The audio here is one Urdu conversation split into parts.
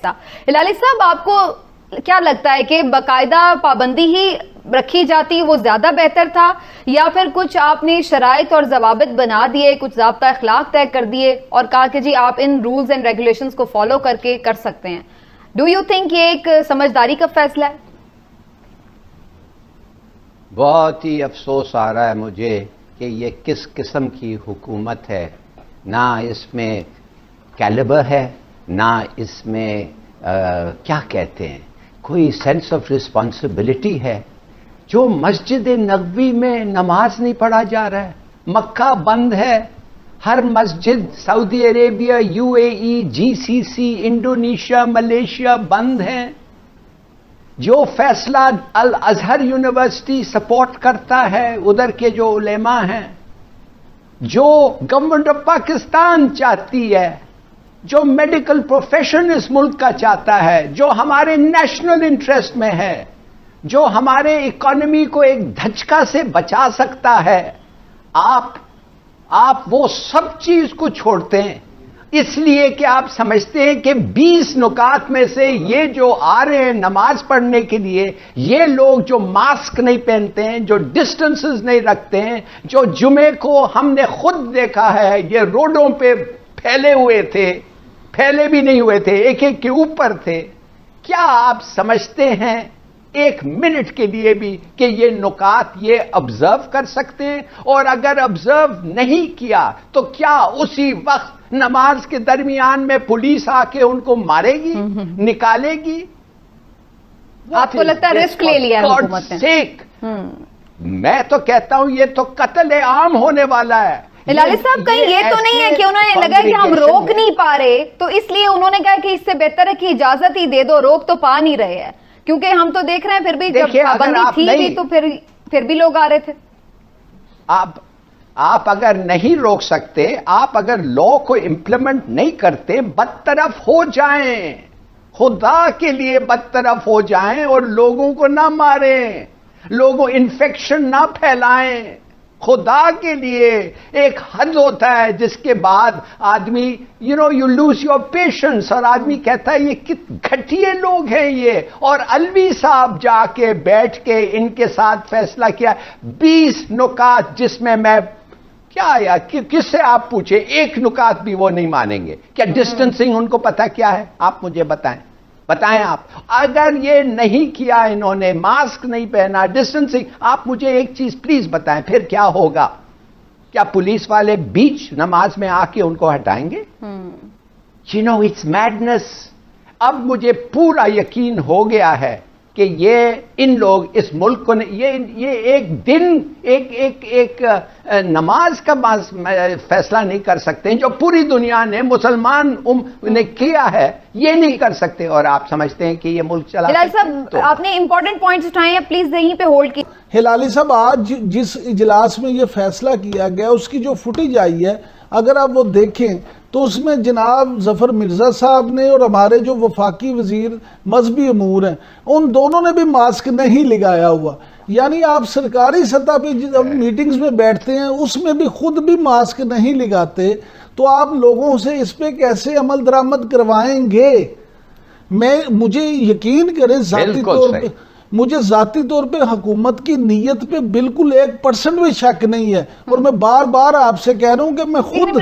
ہلالی صاحب، آپ کو کیا لگتا ہے کہ باقاعدہ پابندی ہی رکھی جاتی وہ زیادہ بہتر تھا، یا پھر کچھ آپ نے شرائط اور ضوابط بنا دیے، کچھ ضابطہ اخلاق طے کر دیے اور کہا کہ جی آپ ان رولز اینڈ ریگولیشنز کو فالو کر کے کر سکتے ہیں؟ ڈو یو تھنک یہ ایک سمجھداری کا فیصلہ ہے؟ بہت ہی افسوس آ رہا ہے مجھے کہ یہ کس قسم کی حکومت ہے. نہ اس میں کیلیبر ہے، نہ اس میں کیا کہتے ہیں کوئی سینس آف رسپانسبلٹی ہے. جو مسجد نبوی میں نماز نہیں پڑھا جا رہا ہے، مکہ بند ہے، ہر مسجد Saudi Arabia, UAE، GCC، Indonesia, Malaysia بند ہیں. جو فیصلہ الازہر یونیورسٹی سپورٹ کرتا ہے، ادھر کے جو علماء ہیں، جو گورنمنٹ آف پاکستان چاہتی ہے، جو میڈیکل پروفیشن اس ملک کا چاہتا ہے، جو ہمارے نیشنل انٹرسٹ میں ہے، جو ہمارے اکانومی کو ایک دھچکا سے بچا سکتا ہے، آپ وہ سب چیز کو چھوڑتے ہیں اس لیے کہ آپ سمجھتے ہیں کہ 20 نکات میں سے یہ جو آ رہے ہیں نماز پڑھنے کے لیے، یہ لوگ جو ماسک نہیں پہنتے ہیں، جو ڈسٹنسز نہیں رکھتے ہیں، جو جمعے کو ہم نے خود دیکھا ہے یہ روڈوں پہ پھیلے ہوئے تھے، پھیلے بھی نہیں ہوئے تھے، ایک ایک کے اوپر تھے. کیا آپ سمجھتے ہیں ایک منٹ کے لیے بھی کہ یہ نکات یہ آبزرو کر سکتے ہیں؟ اور اگر آبزرو نہیں کیا تو کیا اسی وقت نماز کے درمیان میں پولیس آ کے ان کو مارے گی، نکالے گی؟ آپ کو لگتا ہے رسک لے لیا ہے حکومت نے؟ میں تو کہتا ہوں یہ تو قتل عام ہونے والا ہے. ہلالی صاحب، کہیں یہ تو نہیں ہے کہ انہوں نے لگا کہ ہم روک نہیں پا رہے تو اس لیے انہوں نے کہا کہ اس سے بہتر ہے کہ اجازت ہی دے دو، روک تو پا نہیں رہے ہیں؟ کیونکہ ہم تو دیکھ رہے ہیں پھر بھی جب پابندی تھی بھی تو پھر بھی لوگ آ رہے تھے. آپ اگر نہیں روک سکتے، آپ اگر لا کو امپلیمنٹ نہیں کرتے، بدطرف ہو جائیں، خدا کے لیے بدطرف ہو جائیں اور لوگوں کو نہ ماریں، لوگوں انفیکشن نہ پھیلائیں. خدا کے لیے ایک حد ہوتا ہے جس کے بعد آدمی یو لوز یور پیشنس، اور آدمی کہتا ہے یہ کتنے گھٹیے لوگ ہیں یہ. اور الوی صاحب جا کے بیٹھ کے ان کے ساتھ فیصلہ کیا 20 نکات جس میں کیا یا کس سے آپ پوچھیں، ایک نکات بھی وہ نہیں مانیں گے. کیا ڈسٹنسنگ ان کو پتا کیا ہے؟ آپ مجھے بتائیں آپ. اگر یہ نہیں کیا انہوں نے، ماسک نہیں پہنا، ڈسٹنسنگ، آپ مجھے ایک چیز پلیز بتائیں پھر کیا ہوگا؟ کیا پولیس والے بیچ نماز میں آ کے ان کو ہٹائیں گے؟ It's madness. اب مجھے پورا یقین ہو گیا ہے کہ یہ ان لوگ اس ملک کو یہ ایک دن ایک نماز کا فیصلہ نہیں کر سکتے جو پوری دنیا نے مسلمان نے کیا ہے، یہ نہیں کر سکتے. اور آپ سمجھتے ہیں کہ یہ ملک چلا؟ ہلالی صاحب، آپ نے امپورٹنٹ پوائنٹس اٹھائے ہیں، پلیز یہیں پہ ہولڈ کی. ہلالی صاحب، آج جس اجلاس میں یہ فیصلہ کیا گیا اس کی جو فوٹیج آئی ہے اگر آپ وہ دیکھیں تو اس میں جناب ظفر مرزا صاحب نے اور ہمارے جو وفاقی وزیر مذہبی امور ہیں ان دونوں نے بھی ماسک نہیں لگایا ہوا. یعنی آپ سرکاری سطح پہ جب میٹنگز میں بیٹھتے ہیں اس میں بھی خود بھی ماسک نہیں لگاتے تو آپ لوگوں سے اس پہ کیسے عمل درآمد کروائیں گے؟ مجھے یقین کریں مجھے ذاتی طور پہ حکومت کی نیت پہ بالکل 1% بھی شک نہیں ہے. اور میں بار بار آپ سے کہہ رہا ہوں کہ میں خود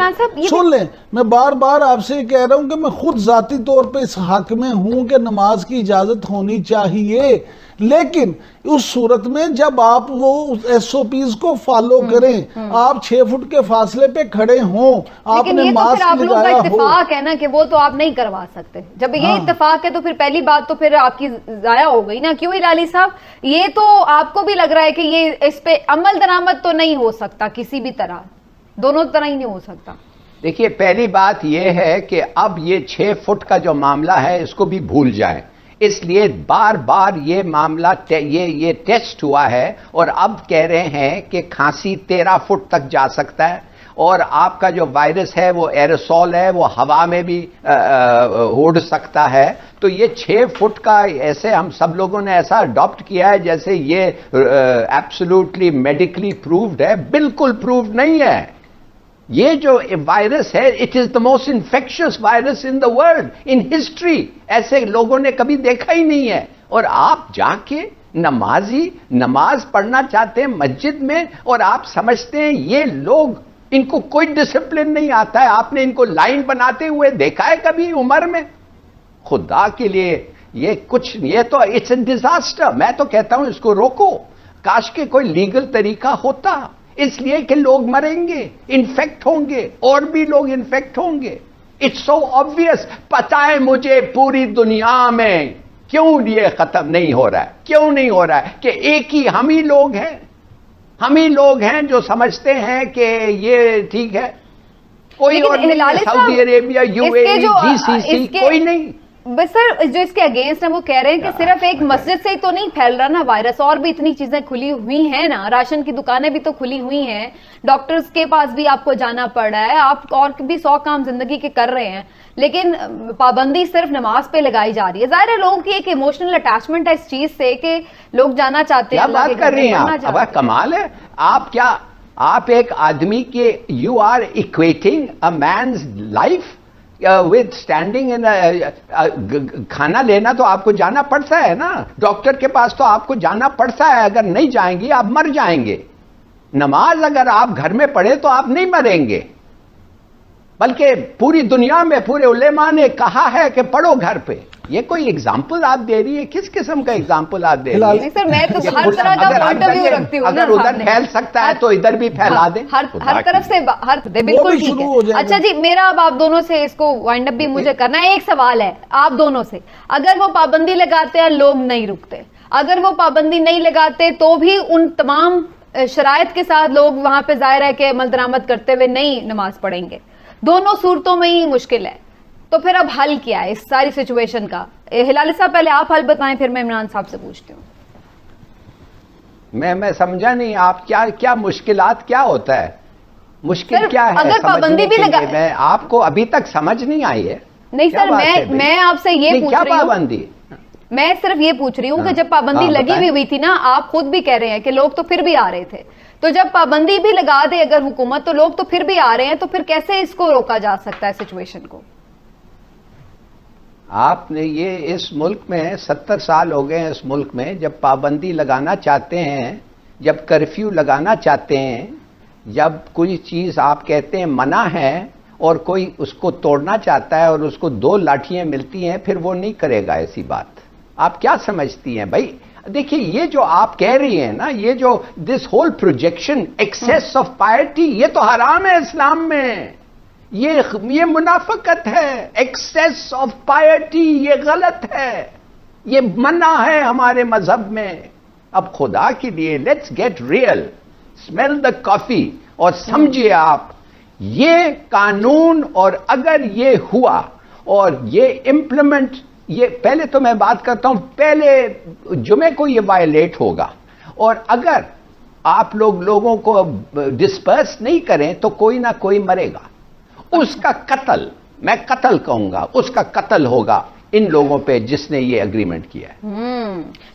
سن لیں، میں بار بار آپ سے کہہ رہا ہوں کہ میں خود ذاتی طور پہ اس حق میں ہوں کہ نماز کی اجازت ہونی چاہیے، لیکن اس صورت میں جب آپ وہ SOPs کو فالو کریں، آپ 6 فٹ کے فاصلے پہ کھڑے ہوں، آپ نے ماسک لگایا ہو. اتفاق ہے نا کہ وہ تو آپ نہیں کروا سکتے. جب یہ اتفاق ہے تو پھر پہلی بات تو پھر آپ کی ضائع ہو گئی نا. کیوں ہلالی صاحب، یہ تو آپ کو بھی لگ رہا ہے کہ یہ اس پہ عمل درآمد تو نہیں ہو سکتا کسی بھی طرح، دونوں طرح ہی نہیں ہو سکتا. دیکھیے، پہلی بات یہ ہے کہ اب یہ 6 فٹ کا جو معاملہ ہے اس کو بھی بھول جائیں. اس لیے بار بار یہ معاملہ یہ ٹیسٹ ہوا ہے اور اب کہہ رہے ہیں کہ کھانسی 13 فٹ تک جا سکتا ہے، اور آپ کا جو وائرس ہے وہ ایروسول ہے، وہ ہوا میں بھی اڑ سکتا ہے. تو یہ 6 فٹ کا ایسے ہم سب لوگوں نے ایسا اڈاپٹ کیا ہے جیسے یہ ایبسولوٹلی میڈیکلی پرووڈ ہے. بالکل پرووڈ نہیں ہے، یہ جو وائرس ہے it is the most infectious virus in the world in history. ایسے لوگوں نے کبھی دیکھا ہی نہیں ہے. اور آپ جا کے نمازی نماز پڑھنا چاہتے ہیں مسجد میں, اور آپ سمجھتے ہیں یہ لوگ, ان کو کوئی ڈسپلن نہیں آتا ہے. آپ نے ان کو لائن بناتے ہوئے دیکھا ہے کبھی عمر میں؟ خدا کے لیے یہ تو اٹس اے ڈیزاسٹر. میں تو کہتا ہوں اس کو روکو. کاش کے کوئی لیگل طریقہ ہوتا, اس لیے کہ لوگ مریں گے, انفیکٹ ہوں گے, اور بھی لوگ انفیکٹ ہوں گے. It's so obvious. پتہ ہے مجھے پوری دنیا میں کیوں یہ ختم نہیں ہو رہا ہے, کیوں نہیں ہو رہا ہے, کہ ایک ہی ہم ہی لوگ ہیں جو سمجھتے ہیں کہ یہ ٹھیک ہے. کوئی اور نہیں, سعودی عربیہ, یو اے ای, جی سی سی, کوئی نہیں. بس سر جو اس کے اگینسٹ ہیں وہ کہہ رہے ہیں کہ صرف ایک مسجد سے ہی تو نہیں پھیل رہا نا وائرس, اور بھی اتنی چیزیں کھلی ہوئی ہیں نا, راشن کی دکانیں بھی تو کھلی ہوئی ہیں, ڈاکٹرز کے پاس بھی آپ کو جانا پڑ رہا ہے, آپ اور بھی 100 کام زندگی کے کر رہے ہیں, لیکن پابندی صرف نماز پہ لگائی جا رہی ہے. ظاہر ہے لوگوں کی ایک ایموشنل اٹیچمنٹ ہے اس چیز سے کہ لوگ جانا چاہتے ہیں. کیا بات کر رہی ہیں آپ؟ اب کمال ہے. آپ ایک آدمی کے you are equating a man's life with standing in کھانا لینا تو آپ کو جانا پڑتا ہے نا, ڈاکٹر کے پاس تو آپ کو جانا پڑتا ہے. اگر نہیں جائیں گے آپ مر جائیں گے. نماز اگر آپ گھر میں پڑھیں تو آپ نہیں مریں گے, بلکہ پوری دنیا میں پورے علماء نے کہا ہے کہ پڑھو گھر پہ. یہ کوئی اگزامپل آپ دے رہی ہے؟ کس قسم کا اگزامپل آپ دے رہی ہے؟ سر میں تو ہر طرح کا پوائنٹ آف ویو رکھتی ہوں. اگر ادھر پھیل سکتا ہے تو ادھر بھی پھیلا دیں, ہر طرف سے بالکل ٹھیک ہے. اچھا جی, میرا اب آپ دونوں سے اس کو وائنڈ اپ بھی مجھے کرنا ہے. ایک سوال ہے آپ دونوں سے, اگر وہ پابندی لگاتے ہیں لوگ نہیں رکتے, اگر وہ پابندی نہیں لگاتے تو بھی ان تمام شرائط کے ساتھ لوگ وہاں پہ ظاہر ہے کہ عمل درآمد کرتے ہوئے نہیں نماز پڑھیں گے, دونوں صورتوں میں ہی مشکل ہے, تو پھر اب حل کیا ہے اس ساری سچویشن کا؟ ہلالی صاحب پہلے آپ حل بتائیں, پھر میں عمران صاحب سے پوچھتی ہوں. میں سمجھا نہیں, آپ کیا مشکلات کیا ہوتا ہے؟ مشکل کیا ہے اگر پابندی بھی لگا, میں آپ کو ابھی تک سمجھ نہیں آئی ہے. نہیں سر, میں آپ سے یہ پوچھ رہی ہوں, پابندی میں صرف یہ پوچھ رہی ہوں کہ جب پابندی لگی ہوئی تھی نا, آپ خود بھی کہہ رہے ہیں کہ لوگ تو پھر بھی آ رہے تھے, تو جب پابندی بھی لگا دے اگر حکومت تو لوگ تو پھر بھی آ رہے ہیں, تو پھر کیسے اس کو روکا جا سکتا ہے سچویشن کو؟ آپ نے یہ اس ملک میں 70 سال ہو گئے ہیں, اس ملک میں جب پابندی لگانا چاہتے ہیں, جب کرفیو لگانا چاہتے ہیں, جب کوئی چیز آپ کہتے ہیں منع ہے اور کوئی اس کو توڑنا چاہتا ہے اور اس کو 2 لاٹھیاں ملتی ہیں, پھر وہ نہیں کرے گا ایسی بات. آپ کیا سمجھتی ہیں بھائی؟ دیکھیے یہ جو آپ کہہ رہی ہیں نا, یہ جو this whole projection access of پائرٹی, یہ تو حرام ہے اسلام میں. یہ منافقت ہے. ایکسیس آف پائرٹی یہ غلط ہے, یہ منع ہے ہمارے مذہب میں. اب خدا کے لیے لیٹس گیٹ ریئل, اسمیل دا کافی, اور سمجھیے آپ یہ قانون, اور اگر یہ ہوا اور یہ امپلیمنٹ, یہ پہلے تو میں بات کرتا ہوں پہلے جمعے کو یہ وائلیٹ ہوگا, اور اگر آپ لوگوں کو ڈسپرس نہیں کریں تو کوئی نہ کوئی مرے گا. اس کا قتل, میں قتل کہوں گا, اس کا قتل ہوگا ان لوگوں پہ جس نے یہ اگریمنٹ کیا ہے.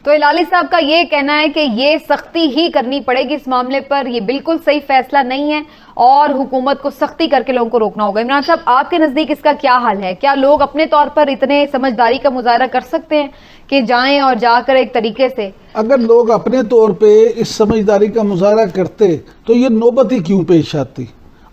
تو ہلالی صاحب کا یہ کہنا ہے کہ یہ سختی ہی کرنی پڑے گی اس معاملے پر, یہ بالکل صحیح فیصلہ نہیں ہے اور حکومت کو سختی کر کے لوگوں کو روکنا ہوگا. عمران صاحب آپ کے نزدیک اس کا کیا حل ہے؟ کیا لوگ اپنے طور پر اتنے سمجھداری کا مظاہرہ کر سکتے ہیں کہ جائیں اور جا کر ایک طریقے سے؟ اگر لوگ اپنے طور پہ اس سمجھداری کا مظاہرہ کرتے تو یہ نوبت ہی کیوں پیش آتی؟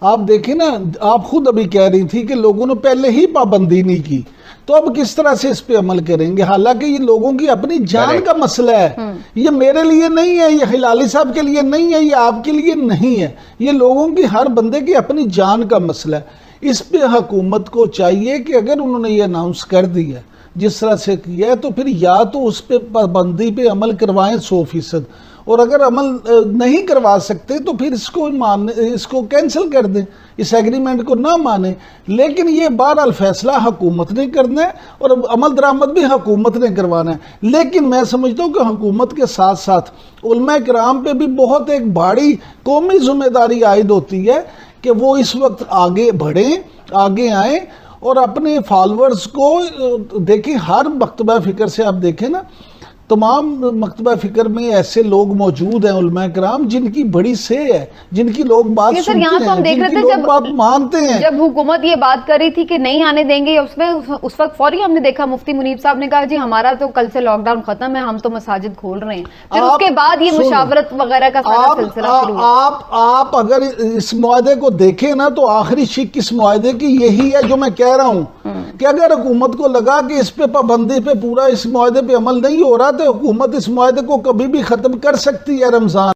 آپ دیکھیں نا, آپ خود ابھی کہہ رہی تھی کہ لوگوں نے پہلے ہی پابندی نہیں کی, تو اب کس طرح سے اس پہ عمل کریں گے؟ حالانکہ یہ لوگوں کی اپنی جان کا مسئلہ ہے. یہ میرے لیے نہیں ہے, یہ ہلالی صاحب کے لیے نہیں ہے, یہ آپ کے لیے نہیں ہے, یہ لوگوں کی, ہر بندے کی اپنی جان کا مسئلہ ہے. اس پہ حکومت کو چاہیے کہ اگر انہوں نے یہ اناؤنس کر دیا جس طرح سے کیا ہے, تو پھر یا تو اس پہ پابندی پہ عمل کروائیں 100%, اور اگر عمل نہیں کروا سکتے تو پھر اس کو کینسل کر دیں, اس ایگریمنٹ کو نہ مانیں. لیکن یہ بہرحال فیصلہ حکومت نے کرنا ہے اور عمل درآمد بھی حکومت نے کروانا ہے. لیکن میں سمجھتا ہوں کہ حکومت کے ساتھ ساتھ علماء کرام پہ بھی بہت ایک بڑی قومی ذمہ داری عائد ہوتی ہے کہ وہ اس وقت آگے بڑھیں, آگے آئیں اور اپنے فالورز کو دیکھیں. ہر مکتبہ فکر سے آپ دیکھیں نا, تمام مکتبہ فکر میں ایسے لوگ موجود ہیں علماء کرام جن کی بڑی سے ہے، جن کی لوگ بات سر سنتے یہاں تو ہم ہیں، دیکھ جن رہے کی تھے لوگ بات مانتے ہیں. جب حکومت یہ بات کر رہی تھی کہ نہیں آنے دیں گے، اس وقت فوری ہم نے دیکھا مفتی منیب صاحب نے کہا جی ہمارا تو کل سے لاک ڈاؤن ختم ہے، ہم تو مساجد کھول رہے ہیں. پھر اس کے بعد یہ مشاورت وغیرہ کا سارا سلسلہ شروع ہوا. آپ اگر اس معاہدے کو دیکھیں نا تو آخری شک اس معاہدے کی یہی ہے جو میں کہہ رہا ہوں کہ اگر حکومت کو لگا کہ اس پہ پابندی پہ پورا اس معاہدے پہ عمل نہیں ہو رہا تو حکومت اس معاہدے کو کبھی بھی ختم کر سکتی ہے. رمضان